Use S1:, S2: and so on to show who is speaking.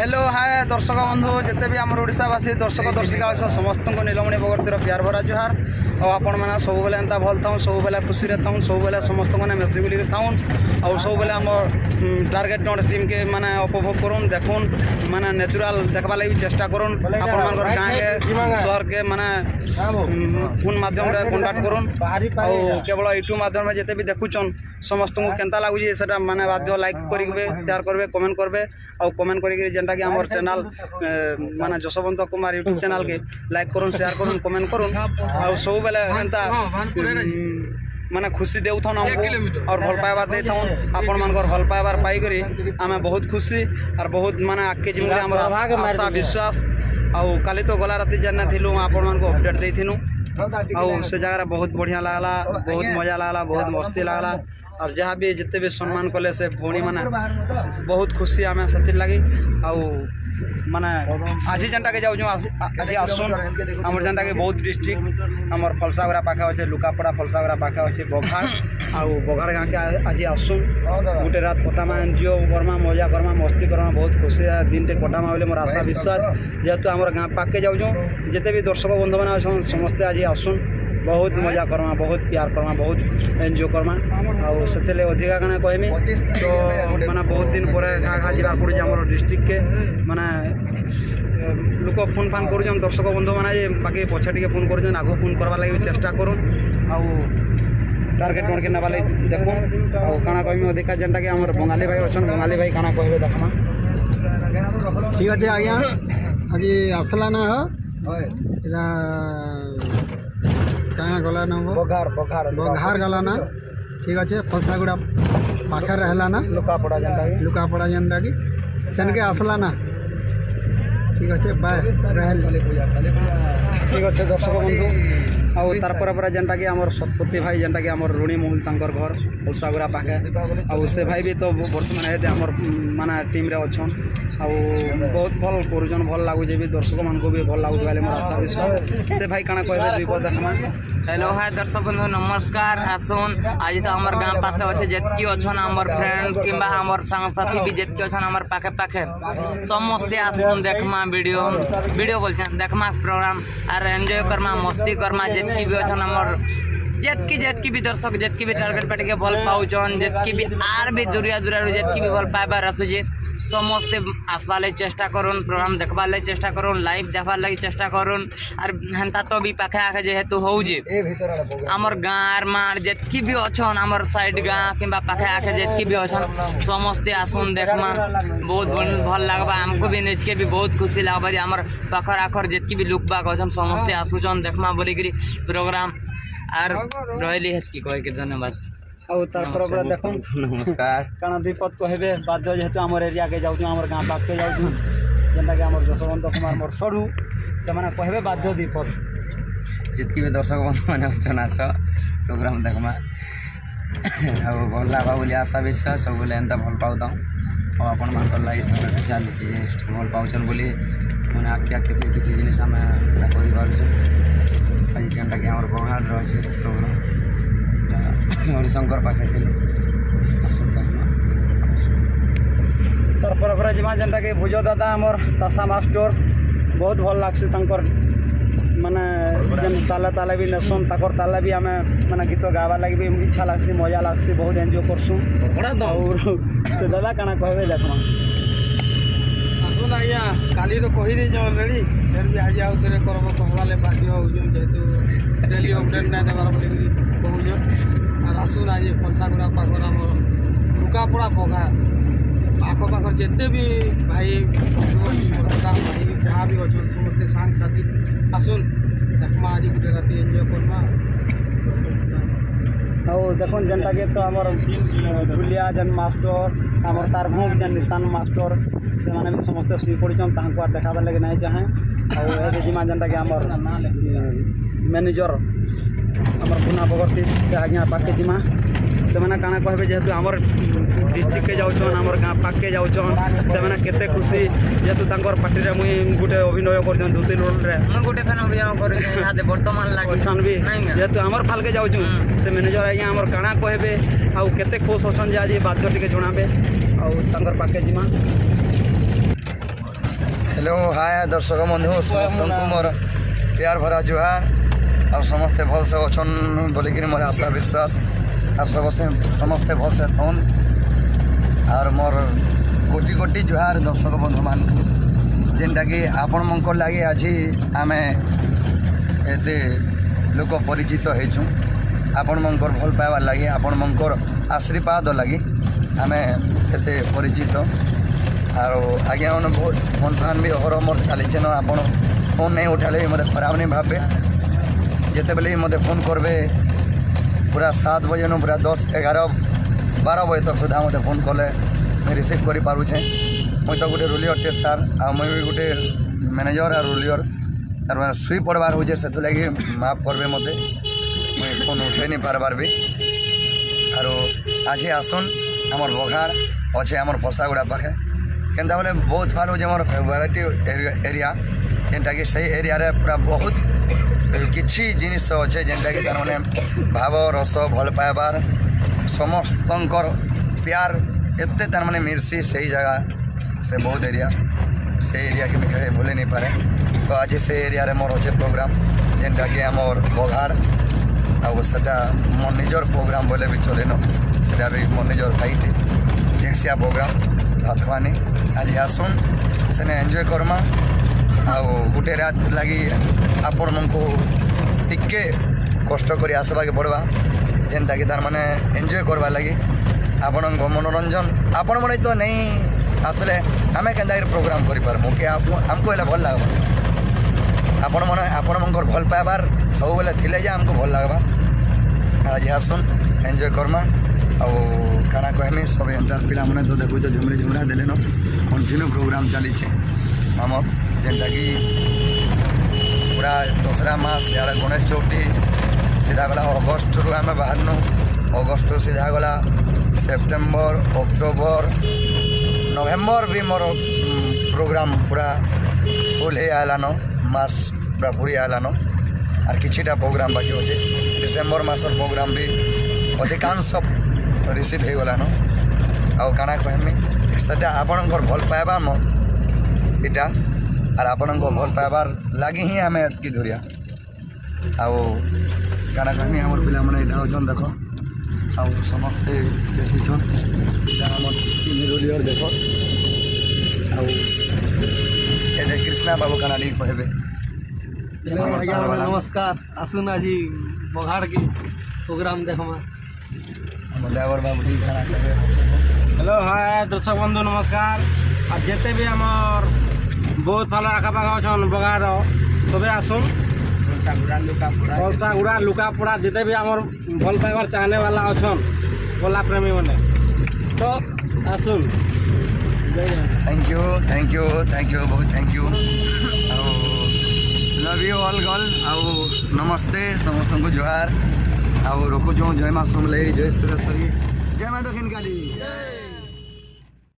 S1: Hello hi दर्शक बंधु जिते भी आम ओडावासी दर्शक दर्शिका अच्छे समस्त नीलमणि बगर्तीर प्यार भरा जुहार आप सब बेले एंता भल था सब बेले खुशी था सब बेले समस्त मैंने मेसी बुल था और सब बेले आम टार्गेट टीम के माने उपभोग करूँ देखुन माने नेचुरल देखा लगी चेष्टा करूँ आप गाँव के शहर के माने फोन माध्यम कंटाक्ट करूँ और केवल यूट्यूब माध्यम जिते भी देखुचन समस्त को केंता लगुच से माने बाध्य लाइक करेंगे शेयर करेंगे कमेंट करेंगे और कमेंट करेंगे जेनटा कि आम चैनल माने जशवंत कुमार यूट्यूब चैनल के लाइक करूँ शेयर करूँ कमेंट करूँ और सब बेले एंता माने खुशी देउ थन हमको और भल पाइबार दे थन आपण मानकर भल पाइबार पाई करी आमे बहुत खुशी और बहुत माने आके जिमरे हमर आशा विश्वास और काली तो गला राति जाना थिलु आपण मान को अपडेट देथिनु और से जगह बहुत बढ़िया लागला बहुत मजा लागला बहुत मस्ती लागला और जहाँ भी जिते भी सम्मान कले से भौणी माने बहुत खुशी आमे से लगी और माने आज जेनटा के जाऊँ आज आसुन आमर जेनटा के बौद्ध डिस्ट्रिक्ट आमर फलसागरा पाखे अच्छे लुकापड़ा फलसागरा पाखे अच्छे बघाड़ आउ बघाड़ गाँव के आज आसुन गोटे रात कटामा एनजीओ करमा मजा करमा मस्ती करमा बहुत खुशी दिन टे कटामा बोले मोर आशा विश्वास जेहेतु आमर गाँव पाके जाऊँ जिते भी दर्शक बंधु मैंने समस्ते आज आसुन बहुत मजा करमा बहुत प्यार करमा बहुत एंजॉय करमा और से अधिका कण कहमी तो मैंने बहुत दिन पर घा घा जा पड़े आम डिस्ट्रिक्ट के माने लोक फोन फान कर दर्शक बंधु मैंने बाकी पछे टे फोन कर आगे फोन करवा लगे चेष्टा करूँ आउ टार्गेट टोन के नवा लगे देखूँ और काना कहमी अधिका जेनटा कि आम बंगाली भाई अच्छा बंगाली भाई काना कहे देखमा
S2: ठीक अच्छे आज्ञा आज आसला ना कहाँ गला ना बघार गला ना ठीक अच्छे फलसागुड़ा पाखे रहला ना लुकापड़ा जेनटा कि सेन के आसला ना ठीक अच्छे बाय रहल
S1: ठीक अच्छे दर्शक बंधु और तार जेनटा कि आमर सतपति भाई जेनटा कि आमर ऋणी महल तांकर घर फलसागुड़ा पाखे और से भाई भी तो बर्तमान आमर माने टीम रे अच्छन आउ बहुत भल कर भल लगुचे भी दर्शक मान को भी भल लगुच मोर आशा विश्वास से भाई काना कहे दुई पद देखमा
S3: हेलो हाय दर्शक बंधु नमस्कार आसुन आज तो आमर गाँव पासे अच्छे जितकी अच्छन आमर फ्रेंड कि आमर सांगसाथी भी जितकी अच्छन आमर पाखे पाखे समस्ते आसुन देखमा वीडियो बोल देखमा प्रोग्राम और एंजॉय करमा मस्ती करमा जितकी भी अच्छन आमर जितकी भी दर्शक जितकी भी टार्गेट पार्टी के भल पाउन जितकी भी आर भी दूरिया जितकी भी भल पाइबार आसुचे समस्ते आसवार चेष्टा करूँ प्रोग्राम देखबार लगे चेष्टा करूँ लाइव देखार लगे चेष्टा करूँ और हेन्ता तो भी पाखे आखे जेहेतु होजे आमर गाँव मार जितकी भी अच्छन आमर साइड गाँव कि पाखे आखे जितकी भी अच्छन समस्ते आसुन देखमा बहुत भल लगवा आमको भी निजके भी बहुत खुशी लगवा आमर पाखर आखर जितकी भी लुक बाक अच्छन समस्ते आसुचन देखमा बोलिकी प्रोग्राम और रही हेतकी कहे धन्यवाद
S1: और तार देख
S3: नमस्कार
S1: काना दीपद कहे बाध्य जेहेतु आम एरिया के जाऊँ आम गाँव पाक के जाऊँ जेनटा कि आम जशवंत कुमार मोर सड़ू से मैंने कहे बाध्य दीपद
S3: जितकी भी दर्शक बंधु मैंने अच्छन आस प्रोग्राम देखमा और भल लगा बोली आशा विश्वास सब बोले एंता भल पाऊँ और आपण मान लगे चली भल पाचन बोली मैंने आखि आखि फिर किसी जिनिस आम कर आज जेनटा कि आम बघाड़ रही प्रोग्राम हरिशंकर पाखे
S1: तार जिमा जेनटा कि भुज दादा आमर तासा मास्टर बहुत भल लागसी तांकर माने जेन ताले ताले भी नेसन ताकर ताले भी आमे माने गीत गावा लगे भी इच्छा लागसी मजा लागसी बहुत एंजॉय करसु और से दादा काना कहबे देखमा
S2: आसुन आज्ञा काली तो कही दे ऑलरेडी फिर भी आज आउ थे करब कहवाले बाकी हो जेहेतु डेली अपडेट ना देवार बोली कहूँ और आसुन आज फलसागुड़ा पाखर आम लुकापड़ा बघा आखपाखर जिते भी भाई भाई जहाँ भी अच्छे समस्ते सांग साथी आसुन देखमा आज गोटे राति एंजॉय करमा
S1: और देखो जेनटा कि तो आमर ढुलिया जेन मास्टर आमर तार भूख जेन निशान मास्टर से माने भी समस्ते शुई पड़चन तांको देखाबार लगे नहीं चाहे और जिमा जेनटा कि आमर मैनेजर आमर पुना बगर्ती से आज्ञा पाके जिमा से मैंने काना कहे जेहेतु आमर डिस्ट्रिक्ट के जाऊन आमर गाँव पाक के जाऊन से मैंने केते खुशी जेहेतु तांकर पार्टी रे मुई गोटे अभिनय कर दुति रोल रे
S3: गोटे फैन अभिनय कर वर्तमान
S1: लगे भी जेहेतु आमर फाल के जाऊँ से मैनेजर आज्ञा आमर काना कहे आउ केते खुश अच्छन जे आज बाध्य टिके जणाबे आउ तांकर पाके जिमा
S4: हेलो हाय दर्शक बंधु समस्त को मोर प्यार भरा जुहार और समस्ते भल से अच्छन बोलिकी मोर आशा विश्वास और समस्ते भल से थन और मोर कोटि कोटि जुहार दर्शक बंधु मान जेनटा कि आपण मन लगे आज आम एते लोक परिचित होइछु आपण मनकर भल पाइबार लगे आपण मनकर आशीर्वाद लगे आम एते परिचित और आज्ञा मैंने बहुत फोन फान भी अहर मोर चली न आप फोन नहीं उठाले मत खराब नहीं भावे जिते बेले मत फोन करबे पूरा 7 बजे न पूरा 10, 11, 12 बजे तक सुधा मत फोन कले मैं रिसीव कर पारुछे मुई तो गोटे रोलियर टेस्टार आ मुई भी गोटे मैनेजर और रोलियर तार सुई पड़बार हो से लगे माफ करबे मते मुई फोन उठे नहीं पारबार भी और आज आसन आमर बघाड़ अच्छे आमर फसागुड़ा पाखे केन्ता बोले बहुत फाल हो मोर फेवरेट एरिया जेनटा कि सही एरिया रे पूरा बहुत किछि जिनिस अच्छे जेनटा कि तार भाव रस भल पाइबार समस्तंकर प्यार एते तार माने मिर्सी सही जगह से बहुत एरिया से एरिया के मुझे भूले नहीं पारे तो आज से एरिया रे मोर अच्छे प्रोग्राम जेनटा कि आमर बघाड़ आउ सेटा मोर निजर प्रोग्राम बोले भी चले न सेटा भी मोर निजर फाइट एक्सिया प्रोग्राम भातवानी आज आसन सेने एंजॉय करमा आउ गोटे रात लगी आपण मनको टिके कष्ट करी आसबा के पड़वा जेनता कि तार माने एंजॉय करवा लगी आपण मनोरंजन आपण मन तो नहीं आसले आम के प्रोग्राम करि पारमु कि हमको एला भल लागबा आपण मनकर भल पाइबार सब बेले थिले जे हमको भल लागबा आज आसन एंजॉय करमा आउ काना कहमी सब एंटार पिला मैंने तो देखो झुमरी झुमरा देले न कंटिन्यू प्रोग्राम चली आम जेनटा कि पूरा दसरा मास इे गणेश चौथी सीधा गला अगस्ट रु आम बाहर अगस्ट सीधा गला सेप्टेम्बर अक्टोबर नवेम्बर भी मोर प्रोग्राम पूरा फुल हो आलान मार्च पूरा पूरी आलान और किछिटा प्रोग्राम बाकी अच्छे डिसेम्बर मासर प्रोग्राम भी अधिकांश रिसीव हो गलान आउ काना कहमी सेटा आपणकर भल पाइबा इटा और आपणक भल पाइबार लगी ही आम एतकी धुरिया आउ काना कहमी आम पिला मैंने यहाँ होचन देख आउ समस्ते चेठीछन आम तीन रोलियर देख आउ कृष्णा बाबू काना टी कहबे
S2: नमस्कार आसुन आज बघाड़ के प्रोग्राम देखमा
S4: ड्राइवर बाबू टी काना कहबे
S2: हेलो हाय दर्शक बंधु नमस्कार आज जिते भी आमर बहुत भल आखापाख अच्छा बघाड़ सबे आसुन कलसागुड़ा लुकापड़ा जिते भी आमर भल पाइबार चाहने वाला अच्छा गोला प्रेमी मैंने तो आसुन
S4: थैंक यू बहुत thank you love you all girl आउ नमस्ते समस्त को जुहार आउ रखुचु जय माँ समले जय सुरेश्वरी जय माँ दक्षिण काली।